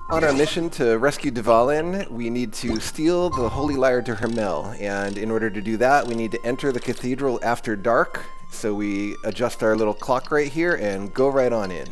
On our mission to rescue Dvalin, we need to steal the Holy Lyre to Hermel, and in order to do that, we need to enter the cathedral after dark, so we adjust our little clock right here and go right on in.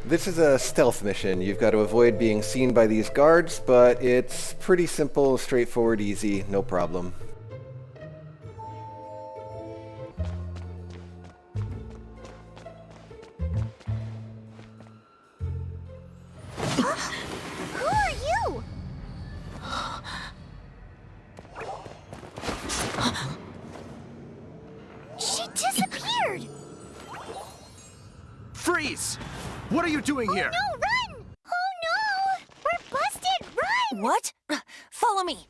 This is a stealth mission. You've got to avoid being seen by these guards, but it's pretty simple, straightforward, easy, no problem. Who are you? She disappeared! Freeze! What are you doing here? No, run! Oh no! We're busted! Run! What? Follow me.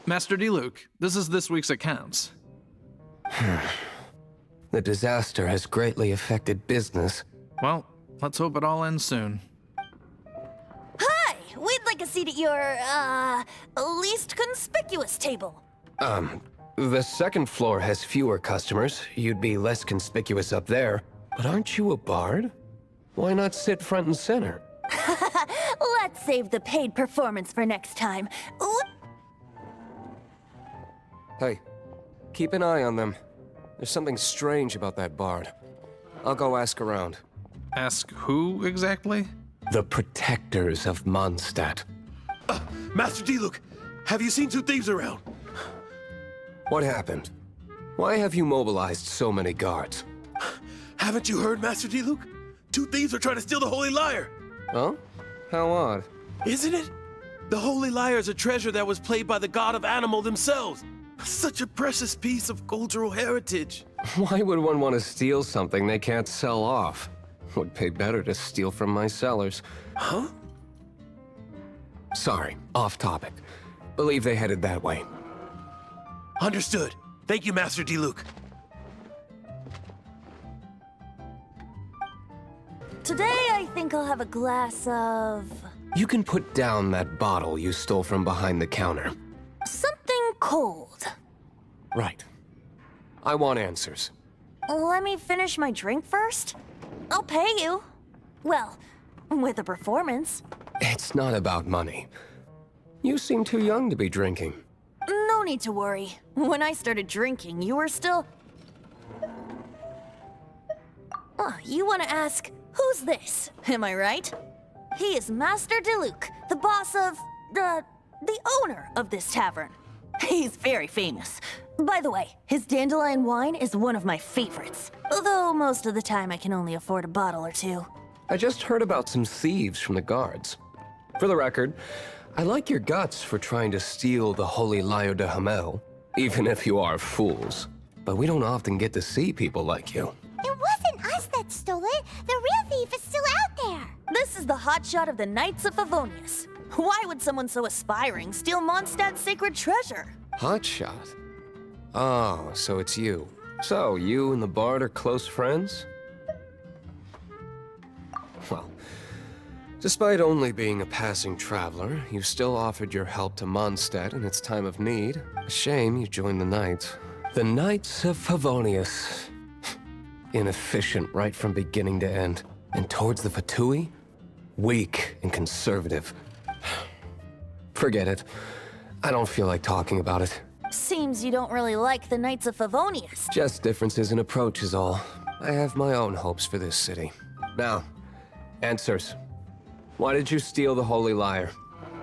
Master Diluc, this is this week's accounts. The disaster has greatly affected business. Well, let's hope it all ends soon. Hi! We'd like a seat at your, least conspicuous table. The second floor has fewer customers. You'd be less conspicuous up there. But aren't you a bard? Why not sit front and center? Let's save the paid performance for next time. Hey, keep an eye on them. There's something strange about that bard. I'll go ask around. Ask who exactly? The protectors of Mondstadt. Master Diluc, have you seen two thieves around? What happened? Why have you mobilized so many guards? Haven't you heard, Master Diluc? Two thieves are trying to steal the Holy Lyre. Huh? How odd. Isn't it? The Holy Lyre is a treasure that was played by the god of animal themselves. Such a precious piece of cultural heritage. Why would one want to steal something they can't sell off? Would pay better to steal from my sellers. Huh? Sorry, off topic. Believe they headed that way. Understood. Thank you, Master Diluc. Today, I think I'll have a glass of... You can put down that bottle you stole from behind the counter. something cold. Right. I want answers. Let me finish my drink first. I'll pay you. Well, with a performance. It's not about money. You seem too young to be drinking. No need to worry. When I started drinking, you were still... Oh, you want to ask, who's this? Am I right? He is Master Diluc, the boss of... the owner of this tavern. He's very famous. By the way, his dandelion wine is one of my favorites. Although most of the time I can only afford a bottle or two. I just heard about some thieves from the guards. For the record, I like your guts for trying to steal the Holy Lyre de Hamel, even if you are fools. But we don't often get to see people like you. It wasn't us that stole it. The real thief is still out there. This is the hotshot of the Knights of Favonius. Why would someone so aspiring steal Mondstadt's sacred treasure? Hotshot? Oh, so it's you. So, you and the Bard are close friends? Well, despite only being a passing traveler, you still offered your help to Mondstadt in its time of need. A shame you joined the Knights. The Knights of Favonius. Inefficient right from beginning to end. And towards the Fatui? Weak and conservative. Forget it. I don't feel like talking about it. Seems you don't really like the Knights of Favonius. Just differences in approach is all. I have my own hopes for this city. Now, answers. Why did you steal the Holy Lyre?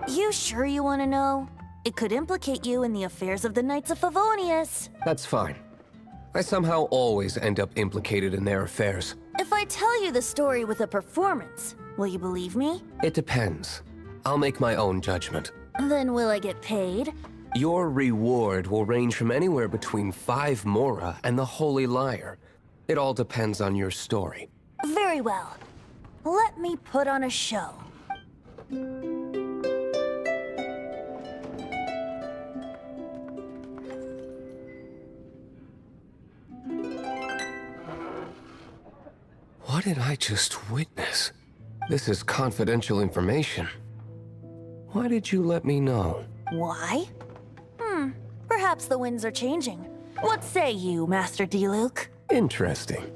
You sure you want to know? It could implicate you in the affairs of the Knights of Favonius. That's fine. I somehow always end up implicated in their affairs. If I tell you the story with a performance, will you believe me? It depends. I'll make my own judgment. Then will I get paid? Your reward will range from anywhere between 5 Mora and the Holy Liar. It all depends on your story. Very well. Let me put on a show. What did I just witness? This is confidential information. Why did you let me know? Why? Perhaps the winds are changing. What say you, Master Diluc? Interesting.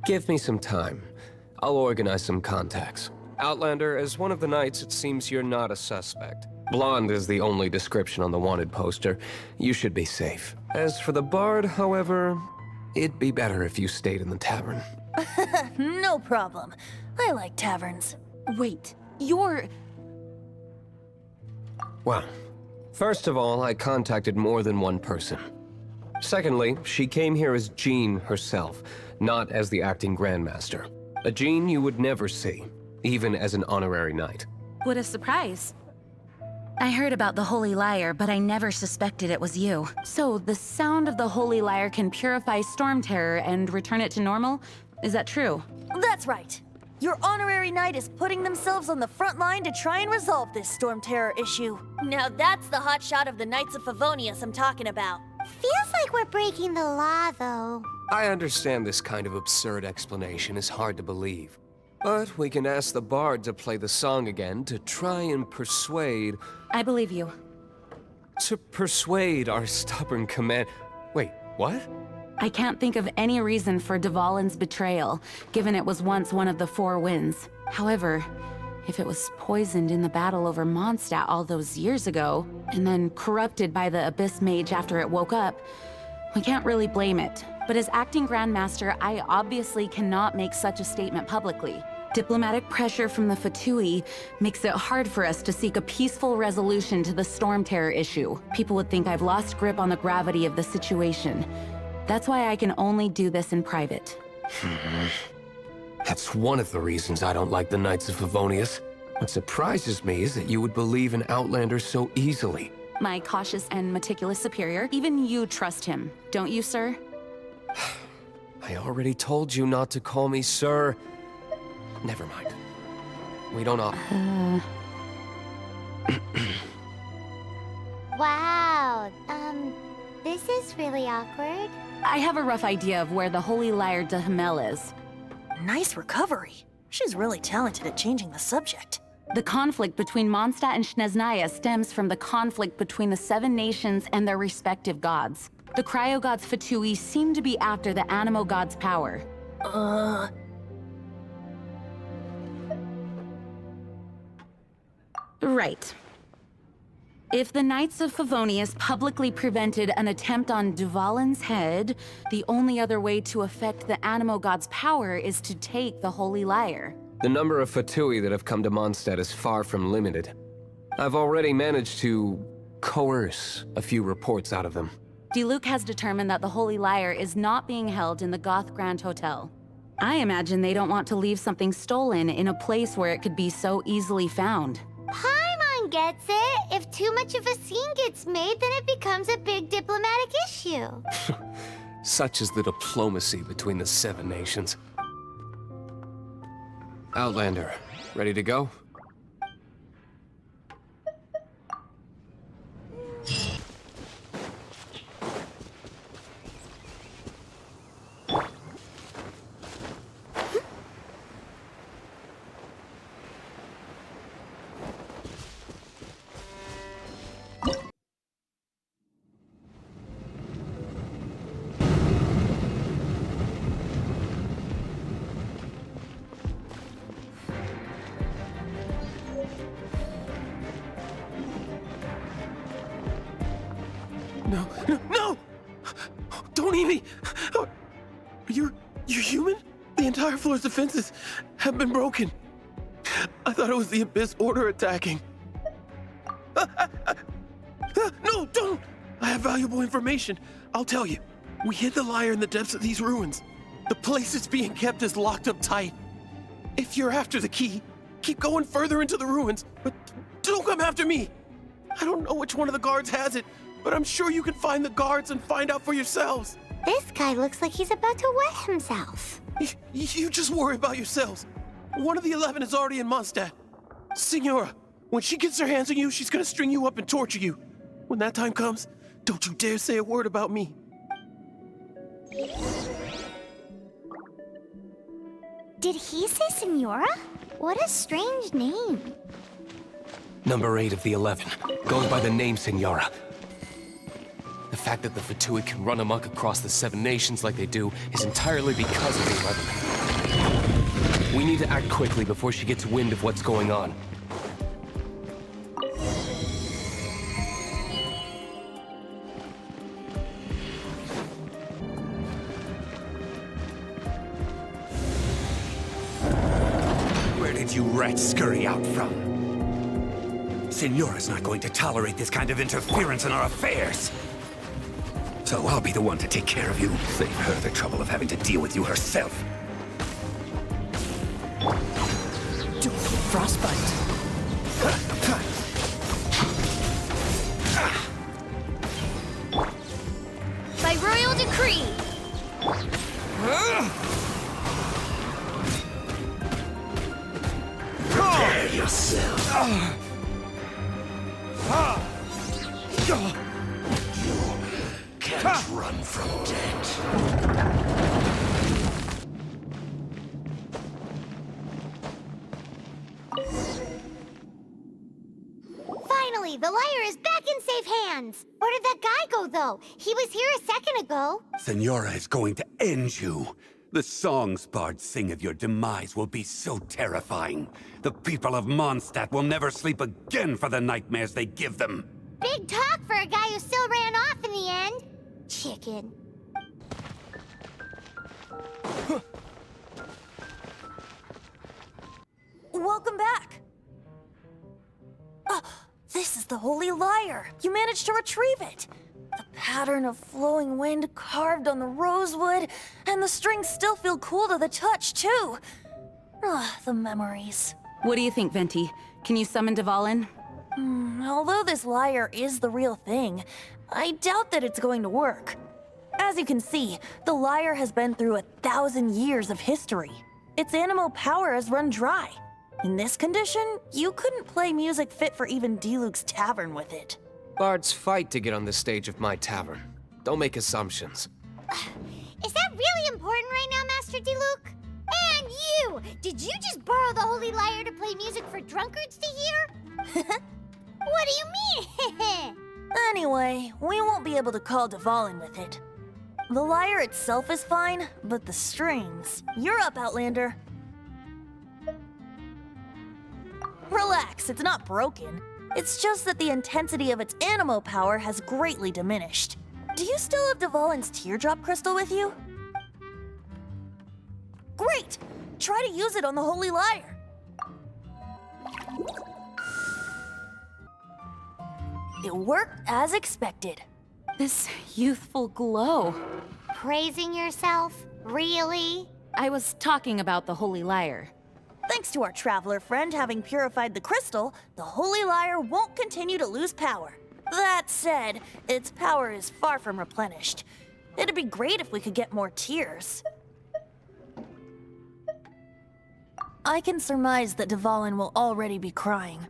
Give me some time. I'll organize some contacts. Outlander, as one of the knights, it seems you're not a suspect. Blonde is the only description on the wanted poster. You should be safe. As for the bard, however, it'd be better if you stayed in the tavern. No problem. I like taverns. Wait, you're... Well, first of all, I contacted more than one person. Secondly, she came here as Jean herself, not as the acting Grandmaster. A Jean you would never see, even as an honorary knight. What a surprise. I heard about the Holy Liar, but I never suspected it was you. So, the sound of the Holy Liar can purify Storm Terror and return it to normal? Is that true? That's right. Your honorary knight is putting themselves on the front line to try and resolve this Storm Terror issue. Now that's the hotshot of the Knights of Favonius I'm talking about. Feels like we're breaking the law, though. I understand this kind of absurd explanation is hard to believe. But we can ask the bard to play the song again to try and persuade... I believe you. To persuade our stubborn command... Wait, what? I can't think of any reason for Dvalin's betrayal, given it was once one of the 4 winds. However, if it was poisoned in the battle over Mondstadt all those years ago, and then corrupted by the Abyss Mage after it woke up, we can't really blame it. But as acting Grandmaster, I obviously cannot make such a statement publicly. Diplomatic pressure from the Fatui makes it hard for us to seek a peaceful resolution to the Storm Terror issue. People would think I've lost grip on the gravity of the situation. That's why I can only do this in private. That's one of the reasons I don't like the Knights of Favonius. What surprises me is that you would believe in Outlander so easily. My cautious and meticulous superior, even you trust him, don't you, sir? I already told you not to call me sir. Never mind. We don't all... Wow, this is really awkward. I have a rough idea of where the Holy Liar de Hamel is. Nice recovery. She's really talented at changing the subject. The conflict between Mondstadt and Snezhnaya stems from the conflict between the 7 nations and their respective gods. The cryo-gods Fatui seem to be after the Animo god's power. Right. If the Knights of Favonius publicly prevented an attempt on Dvalin's head, the only other way to affect the Animo god's power is to take the Holy Liar. The number of Fatui that have come to Mondstadt is far from limited. I've already managed to coerce a few reports out of them. Diluc has determined that the Holy Liar is not being held in the Goth Grand Hotel. I imagine they don't want to leave something stolen in a place where it could be so easily found. Paimon gets it. If too much of a scene gets made, then it becomes a big diplomatic issue. Such is the diplomacy between the 7 nations. Outlander, ready to go? No! Don't eat me! You're human? The entire floor's defenses have been broken. I thought it was the Abyss Order attacking. No, don't! I have valuable information. I'll tell you. We hid the liar in the depths of these ruins. The place it's being kept is locked up tight. If you're after the key, keep going further into the ruins, but don't come after me. I don't know which one of the guards has it, but I'm sure you can find the guards and find out for yourselves. This guy looks like he's about to wet himself. You just worry about yourselves. One of the 11 is already in Mondstadt. Signora, when she gets her hands on you, she's gonna string you up and torture you. When that time comes, don't you dare say a word about me. Did he say Senora? What a strange name. Number 8 of the 11 goes by the name Senora. The fact that the Fatui can run amok across the 7 nations like they do is entirely because of the 11. We need to act quickly before she gets wind of what's going on. Where did you rats scurry out from? Senora's not going to tolerate this kind of interference in our affairs. So I'll be the one to take care of you. Save her the trouble of having to deal with you herself. Frostbite. By royal decree. Prepare yourself. You can't run from death. Finally, the liar is back in safe hands. Where did that guy go, though? He was here a second ago. Senora is going to end you. The songs bards sing of your demise will be so terrifying. The people of Mondstadt will never sleep again for the nightmares they give them. Big talk for a guy who still ran off in the end. Chicken. Welcome back. This is the Holy Lyre. You managed to retrieve it. The pattern of flowing wind carved on the rosewood, and the strings still feel cool to the touch, too. The memories. What do you think, Venti? Can you summon Dvalin? Although this lyre is the real thing, I doubt that it's going to work. As you can see, the lyre has been through 1,000 years of history. Its animal power has run dry. In this condition, you couldn't play music fit for even Diluc's tavern with it. Bards fight to get on the stage of my tavern. Don't make assumptions. Is that really important right now, Master Diluc? And you! Did you just borrow the Holy Lyre to play music for drunkards to hear? What do you mean? Anyway, we won't be able to call Dvalin with it. The lyre itself is fine, but the strings... You're up, Outlander. Relax, it's not broken. It's just that the intensity of its animo power has greatly diminished. Do you still have Dvalin's teardrop crystal with you? Great! Try to use it on the Holy Lyre. It worked as expected. This youthful glow. Praising yourself? Really? I was talking about the Holy Lyre. Thanks to our traveler friend having purified the crystal, the Holy Lyre won't continue to lose power. That said, its power is far from replenished. It'd be great if we could get more tears. I can surmise that Dvalin will already be crying,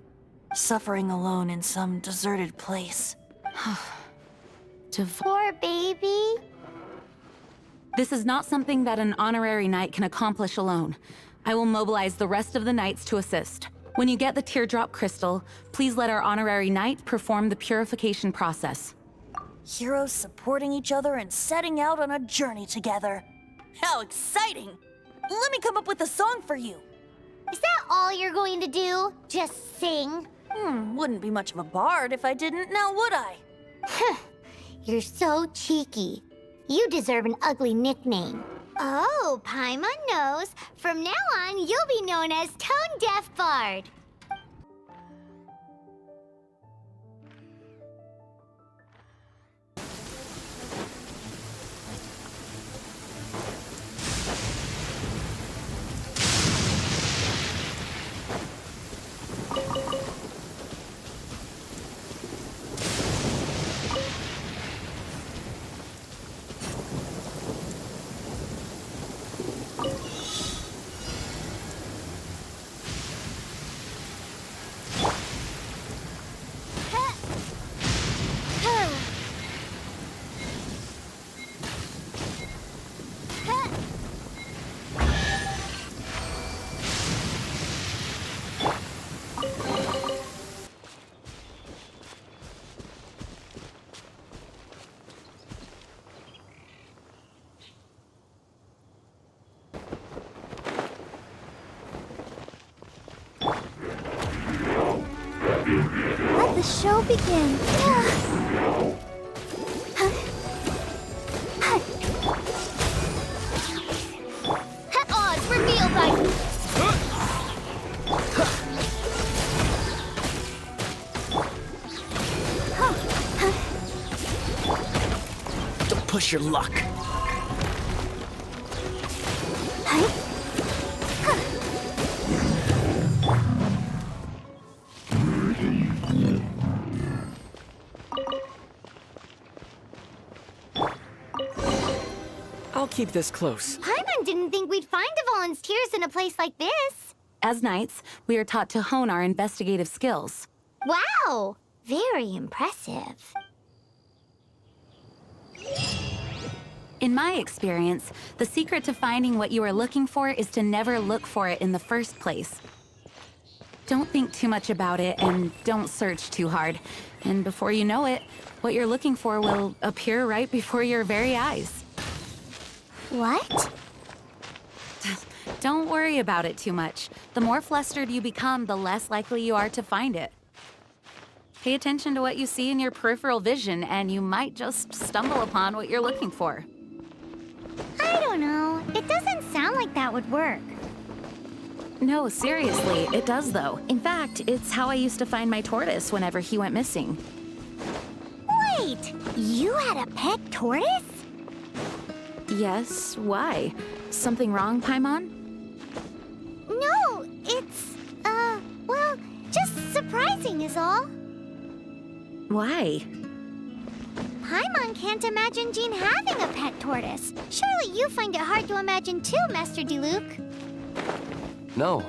suffering alone in some deserted place. Poor baby. This is not something that an honorary knight can accomplish alone. I will mobilize the rest of the knights to assist. When you get the teardrop crystal, please let our honorary knight perform the purification process. Heroes supporting each other and setting out on a journey together. How exciting! Let me come up with a song for you. Is that all you're going to do? Just sing? Wouldn't be much of a bard if I didn't, now would I? You're so cheeky. You deserve an ugly nickname. Oh, Paimon knows. From now on, you'll be known as Tone Deaf Bard. show begin? Odds revealed by... Don't push your luck. I'll keep this close. Paimon didn't think we'd find Dvalin's tears in a place like this. As knights, we are taught to hone our investigative skills. Wow! Very impressive. In my experience, the secret to finding what you are looking for is to never look for it in the first place. Don't think too much about it and don't search too hard. And before you know it, what you're looking for will appear right before your very eyes. What? Don't worry about it too much. The more flustered you become, the less likely you are to find it. Pay attention to what you see in your peripheral vision, and you might just stumble upon what you're looking for. I don't know. It doesn't sound like that would work. No, seriously, it does though. In fact, it's how I used to find my tortoise whenever he went missing. Wait! You had a pet tortoise? Yes, why? Something wrong, Paimon? No, it's, well, just surprising is all. Why? Paimon can't imagine Jean having a pet tortoise. Surely you find it hard to imagine too, Master Diluc. No,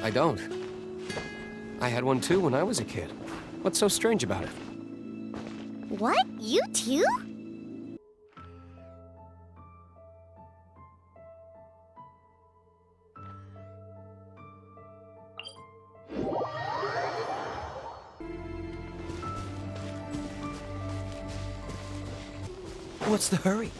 I don't. I had one too when I was a kid. What's so strange about it? What? You too? What's the hurry?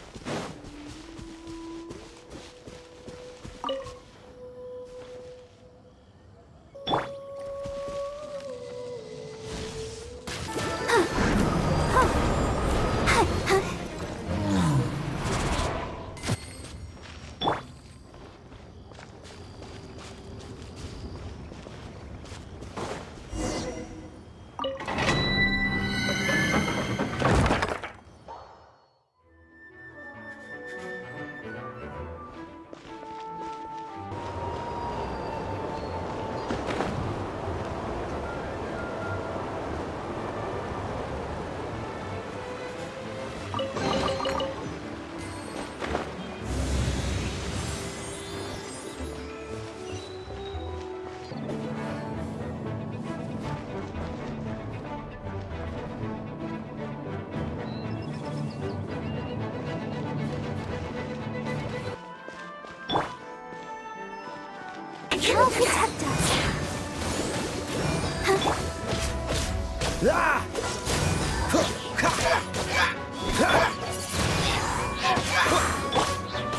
Help protect us.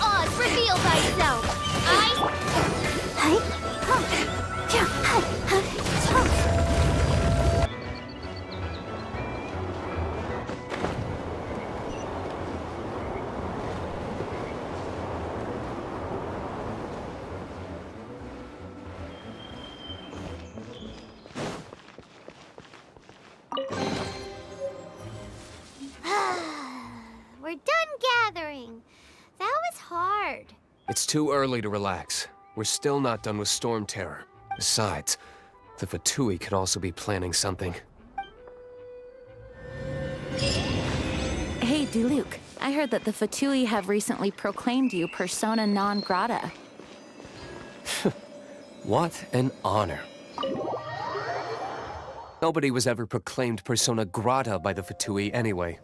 Oz, reveal thyself. We're done gathering. That was hard. It's too early to relax. We're still not done with Storm Terror. Besides, the Fatui could also be planning something. Hey, Diluc, I heard that the Fatui have recently proclaimed you persona non grata. What an honor. Nobody was ever proclaimed persona grata by the Fatui anyway.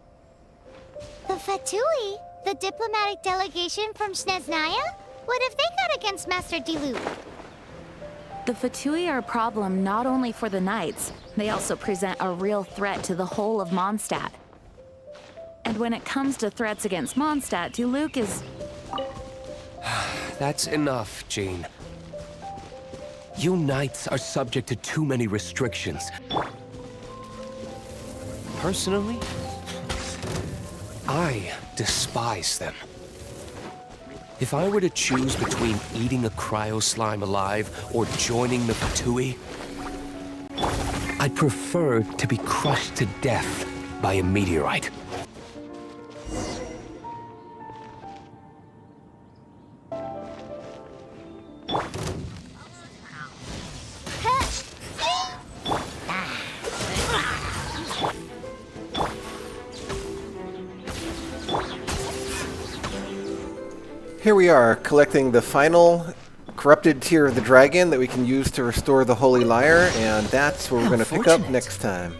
The Fatui? The diplomatic delegation from Snezhnaya? What have they got against Master Diluc? The Fatui are a problem not only for the Knights, they also present a real threat to the whole of Mondstadt. And when it comes to threats against Mondstadt, Diluc is... That's enough, Jean. You Knights are subject to too many restrictions. personally, I despise them. If I were to choose between eating a cryo slime alive or joining the Fatui, I'd prefer to be crushed to death by a meteorite. Here we are, collecting the final corrupted tear of the dragon that we can use to restore the Holy Lyre, and that's where we're going to pick up next time.